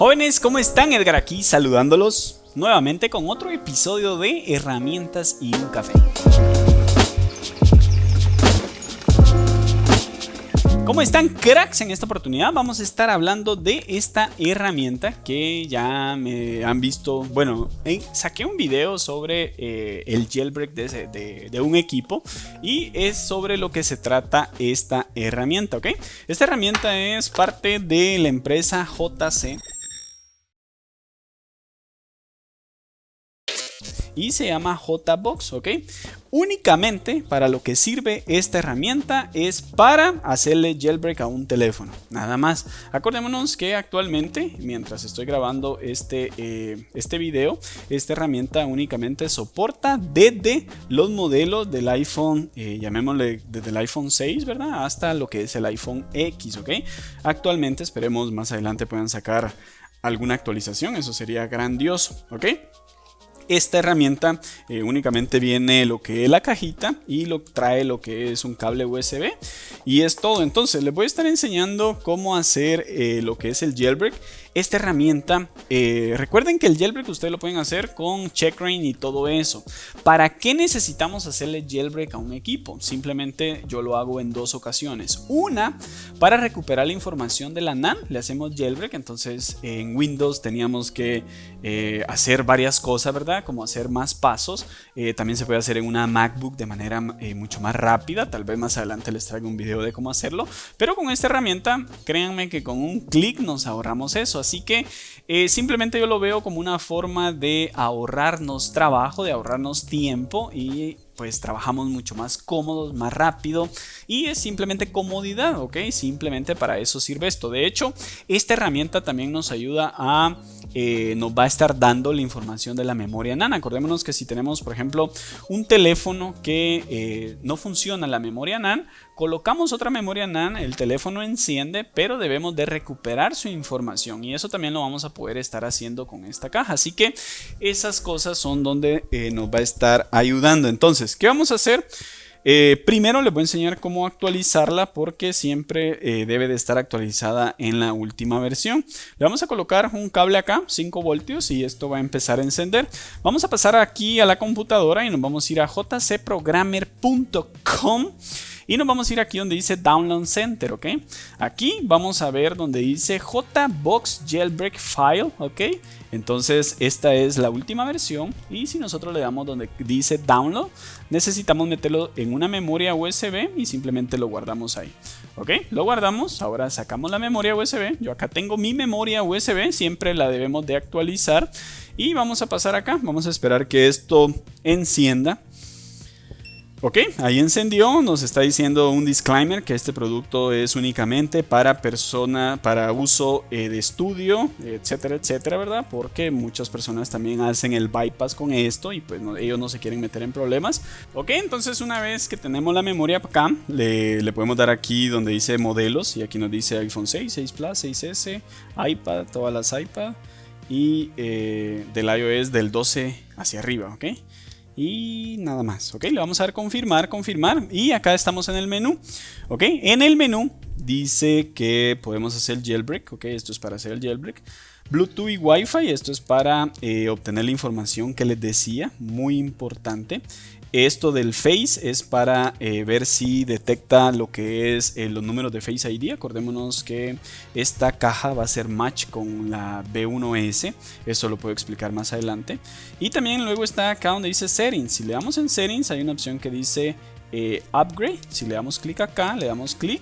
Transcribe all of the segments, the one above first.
Jóvenes, ¿cómo están? Edgar aquí saludándolos nuevamente con otro episodio de Herramientas y un café. ¿Cómo están, cracks? En esta oportunidad vamos a estar hablando de esta herramienta que ya me han visto. Bueno, saqué un video sobre el jailbreak de un equipo y es sobre lo que se trata esta herramienta, ¿ok? Esta herramienta es parte de la empresa JC y se llama JBox, ¿ok? Únicamente para lo que sirve esta herramienta es para hacerle jailbreak a un teléfono, nada más. Acordémonos que actualmente, mientras estoy grabando este video, esta herramienta únicamente soporta desde los modelos del iPhone, llamémosle desde el iPhone 6, ¿verdad? Hasta lo que es el iPhone X, ¿ok? Actualmente esperemos más adelante puedan sacar alguna actualización, eso sería grandioso, ¿ok? Esta herramienta únicamente viene lo que es la cajita y trae lo que es un cable USB y es todo. Entonces les voy a estar enseñando cómo hacer lo que es el jailbreak. Esta herramienta, recuerden que el jailbreak ustedes lo pueden hacer con checkra1n y todo eso. ¿Para qué necesitamos hacerle jailbreak a un equipo? Simplemente yo lo hago en dos ocasiones. Una, para recuperar la información de la NAND, le hacemos jailbreak. Entonces en Windows teníamos que hacer varias cosas, ¿verdad? Como hacer más pasos. También se puede hacer en una MacBook de manera mucho más rápida. Tal vez más adelante les traiga un video de cómo hacerlo. Pero con esta herramienta, créanme que con un clic nos ahorramos eso. Así que simplemente yo lo veo como una forma de ahorrarnos trabajo, de ahorrarnos tiempo y pues trabajamos mucho más cómodos, más rápido y es simplemente comodidad, ¿ok? Simplemente para eso sirve esto. De hecho, esta herramienta también nos ayuda a nos va a estar dando la información de la memoria NAND. Acordémonos que si tenemos, por ejemplo, un teléfono que no funciona la memoria NAND, colocamos otra memoria NAND, el teléfono enciende, pero debemos de recuperar su información y eso también lo vamos a poder estar haciendo con esta caja. Así que esas cosas son donde nos va a estar ayudando. Entonces, ¿qué vamos a hacer? Primero les voy a enseñar cómo actualizarla porque siempre debe de estar actualizada en la última versión. Le vamos a colocar un cable acá, 5 voltios y esto va a empezar a encender. Vamos a pasar aquí a la computadora y nos vamos a ir a jcprogrammer.com. Y nos vamos a ir aquí donde dice Download Center, ¿ok? Aquí vamos a ver donde dice JBox Jailbreak File, ¿ok? Entonces esta es la última versión y si nosotros le damos donde dice Download, necesitamos meterlo en una memoria USB y simplemente lo guardamos ahí, ¿ok? Lo guardamos, ahora sacamos la memoria USB, yo acá tengo mi memoria USB, siempre la debemos de actualizar y vamos a pasar acá, vamos a esperar que esto encienda. Ok, ahí encendió, nos está diciendo un disclaimer que este producto es únicamente para uso de estudio, etcétera, etcétera, ¿verdad? Porque muchas personas también hacen el bypass con esto y pues ellos no se quieren meter en problemas. Ok, entonces una vez que tenemos la memoria acá, le podemos dar aquí donde dice modelos y aquí nos dice iPhone 6, 6 Plus, 6S, iPad, todas las iPad y del iOS del 12 hacia arriba, ok. Y nada más, ok, le vamos a dar confirmar y acá estamos en el menú, ok, en el menú dice que podemos hacer jailbreak, ok, esto es para hacer el jailbreak, Bluetooth y Wi-Fi, esto es para obtener la información que les decía, muy importante. Esto del Face es para ver si detecta lo que es los números de Face ID. Acordémonos que esta caja va a ser match con la B1S. Eso lo puedo explicar más adelante. Y también luego está acá donde dice Settings. Si le damos en Settings hay una opción que dice Upgrade. Si le damos clic acá, le damos clic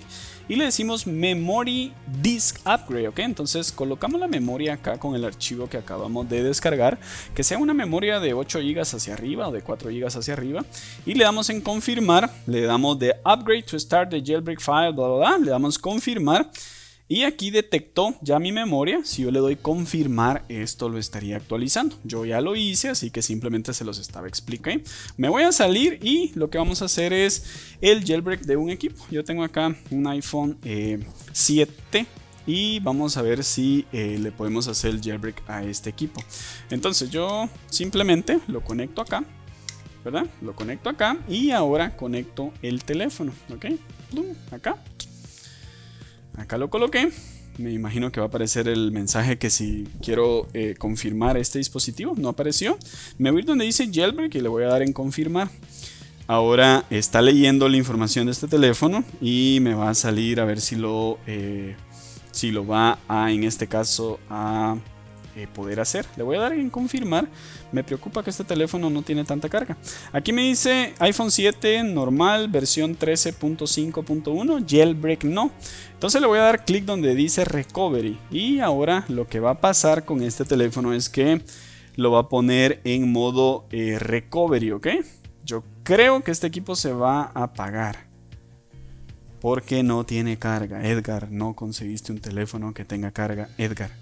y le decimos Memory Disk Upgrade, ¿ok? Entonces colocamos la memoria acá con el archivo que acabamos de descargar, que sea una memoria de 8 GB hacia arriba o de 4 GB hacia arriba, y le damos en confirmar, le damos de Upgrade to Start the Jailbreak File, bla, bla, bla, le damos confirmar. Y aquí detectó ya mi memoria. Si yo le doy confirmar, esto lo estaría actualizando. Yo ya lo hice, así que simplemente se los estaba explicando. Me voy a salir y lo que vamos a hacer es el jailbreak de un equipo. Yo tengo acá un iPhone 7 y vamos a ver si le podemos hacer el jailbreak a este equipo. Entonces yo simplemente lo conecto acá, ¿verdad? Lo conecto acá y ahora conecto el teléfono, ¿ok? Acá lo coloqué. Me imagino que va a aparecer el mensaje que si quiero confirmar este dispositivo. No apareció. Me voy a ir donde dice jailbreak y le voy a dar en confirmar. Ahora está leyendo la información de este teléfono y me va a salir a ver si lo va a, en este caso, a poder hacer. Le voy a dar en confirmar. Me preocupa que este teléfono no tiene tanta carga. Aquí me dice iPhone 7 normal, versión 13.5.1, jailbreak no. Entonces le voy a dar clic donde dice recovery. Y ahora lo que va a pasar con este teléfono es que lo va a poner en modo recovery, ¿ok? Yo creo que este equipo se va a apagar porque no tiene carga. Edgar, no conseguiste un teléfono que tenga carga. Edgar.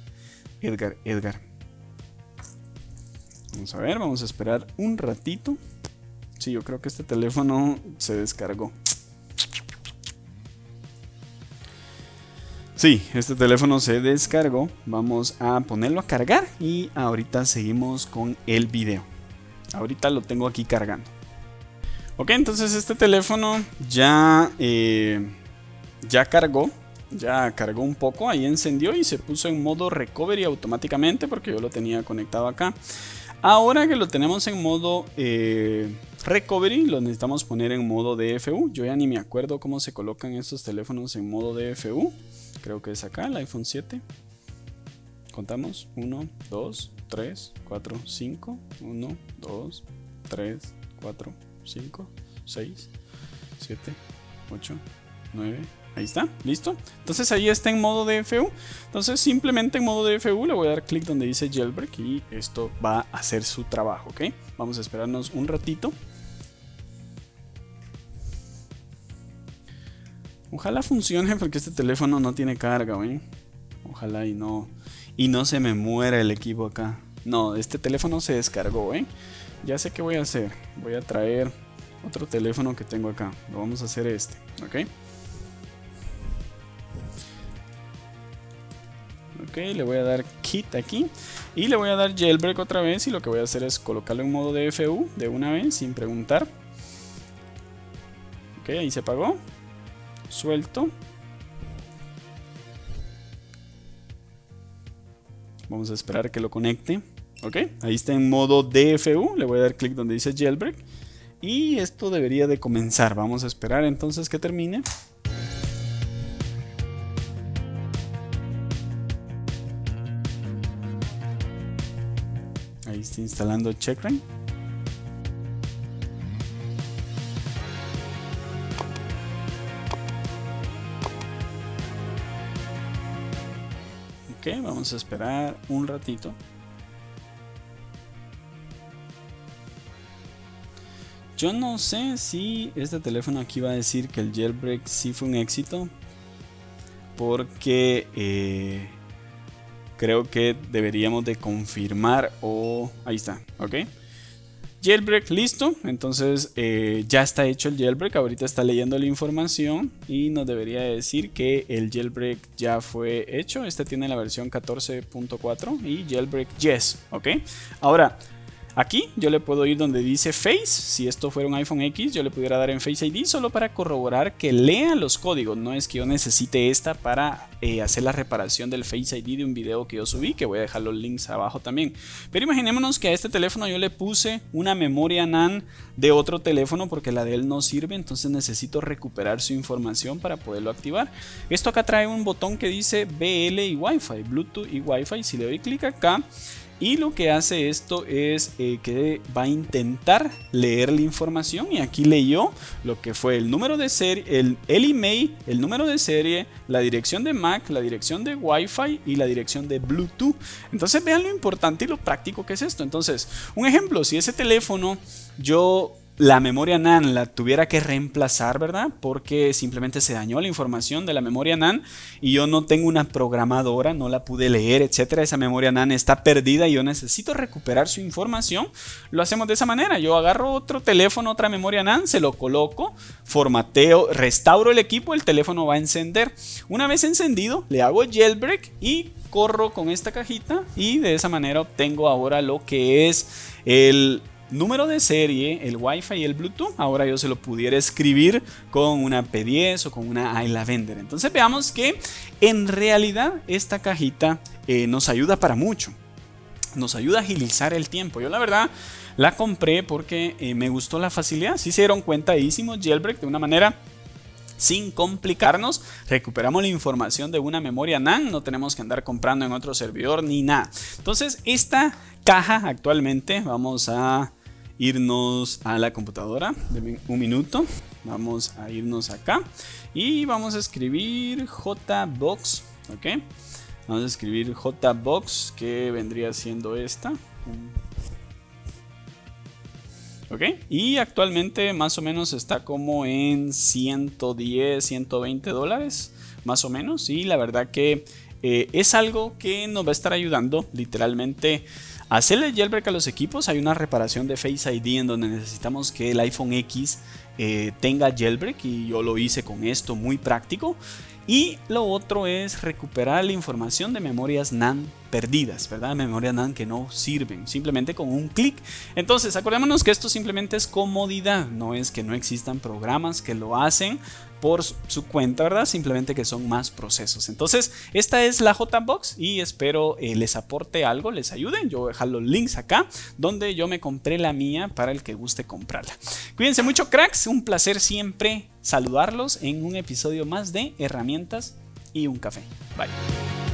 Vamos a ver, vamos a esperar un ratito. Sí, yo creo que este teléfono se descargó. Sí, este teléfono se descargó. Vamos a ponerlo a cargar y ahorita seguimos con el video. Ahorita lo tengo aquí cargando. Ok, entonces este teléfono ya cargó. Ya cargó un poco, ahí encendió y se puso en modo recovery automáticamente porque yo lo tenía conectado acá. Ahora que lo tenemos en modo recovery, lo necesitamos poner en modo DFU. Yo ya ni me acuerdo cómo se colocan estos teléfonos en modo DFU. Creo que es acá, el iPhone 7. Contamos, 1, 2, 3, 4, 5. 1, 2, 3, 4, 5, 6, 7, 8, 9. Ahí está, listo. Entonces ahí está en modo DFU. Entonces simplemente en modo DFU le voy a dar clic donde dice jailbreak y esto va a hacer su trabajo, ¿ok? Vamos a esperarnos un ratito. Ojalá funcione porque este teléfono no tiene carga, ¿eh? Ojalá y no se me muera el equipo acá. No, este teléfono se descargó, ¿eh? Ya sé qué voy a hacer. Voy a traer otro teléfono que tengo acá. Lo vamos a hacer este, ¿ok? Ok, le voy a dar quit aquí y le voy a dar jailbreak otra vez y lo que voy a hacer es colocarlo en modo DFU de una vez sin preguntar. Ok, ahí se apagó. Suelto. Vamos a esperar a que lo conecte. Ok, ahí está en modo DFU. Le voy a dar clic donde dice jailbreak y esto debería de comenzar. Vamos a esperar entonces que termine. Ahí está instalando Checkra. Ok, vamos a esperar un ratito. Yo no sé si este teléfono aquí va a decir que el jailbreak sí fue un éxito, porque creo que deberíamos de confirmar o... Ahí está, ok. Jailbreak listo, entonces ya está hecho el jailbreak. Ahorita está leyendo la información y nos debería decir que el jailbreak ya fue hecho. Este tiene la versión 14.4 y jailbreak yes, ok. Ahora aquí yo le puedo ir donde dice Face. Si esto fuera un iPhone X, yo le pudiera dar en Face ID solo para corroborar que lea los códigos. No es que yo necesite esta para hacer la reparación del Face ID de un video que yo subí, que voy a dejar los links abajo también. Pero imaginémonos que a este teléfono yo le puse una memoria NAND de otro teléfono porque la de él no sirve, entonces necesito recuperar su información para poderlo activar. Esto acá trae un botón que dice BL y Wi-Fi, Bluetooth y Wi-Fi. Si le doy clic acá, y lo que hace esto es que va a intentar leer la información, y aquí leyó lo que fue el número de serie, el email, el número de serie, la dirección de MAC, la dirección de Wi-Fi y la dirección de Bluetooth. Entonces vean lo importante y lo práctico que es esto. Entonces, un ejemplo, si ese teléfono la memoria NAND la tuviera que reemplazar, ¿verdad? Porque simplemente se dañó la información de la memoria NAND y yo no tengo una programadora, no la pude leer, etcétera. Esa memoria NAND está perdida y yo necesito recuperar su información. Lo hacemos de esa manera. Yo agarro otro teléfono, otra memoria NAND, se lo coloco, formateo, restauro el equipo, el teléfono va a encender. Una vez encendido, le hago jailbreak y corro con esta cajita y de esa manera obtengo ahora lo que es número de serie, el Wi-Fi y el Bluetooth, ahora yo se lo pudiera escribir con una P10 o con una iLavender. Entonces veamos que en realidad esta cajita nos ayuda para mucho. Nos ayuda a agilizar el tiempo. Yo la verdad la compré porque me gustó la facilidad. Si se dieron cuenta, hicimos jailbreak de una manera sin complicarnos. Recuperamos la información de una memoria NAND. No tenemos que andar comprando en otro servidor ni nada. Entonces esta caja actualmente, vamos a irnos a la computadora. Denme un minuto. Vamos a irnos acá y vamos a escribir JBox. Ok. Vamos a escribir JBox, que vendría siendo esta. Ok, y actualmente más o menos está como en 110, 120 dólares, más o menos. Y la verdad que es algo que nos va a estar ayudando literalmente a hacerle jailbreak a los equipos. Hay una reparación de Face ID en donde necesitamos que el iPhone X tenga jailbreak, y yo lo hice con esto, muy práctico. Y lo otro es recuperar la información de memorias NAND perdidas, ¿verdad? Memorias NAND que no sirven, simplemente con un clic. Entonces, acordémonos que esto simplemente es comodidad, no es que no existan programas que lo hacen por su cuenta, ¿verdad? Simplemente que son más procesos. Entonces, esta es la JBox y espero les aporte algo, les ayude. Yo voy a dejar los links acá donde yo me compré la mía para el que guste comprarla. Cuídense mucho, cracks. Un placer siempre saludarlos en un episodio más de Herramientas y un Café. Bye.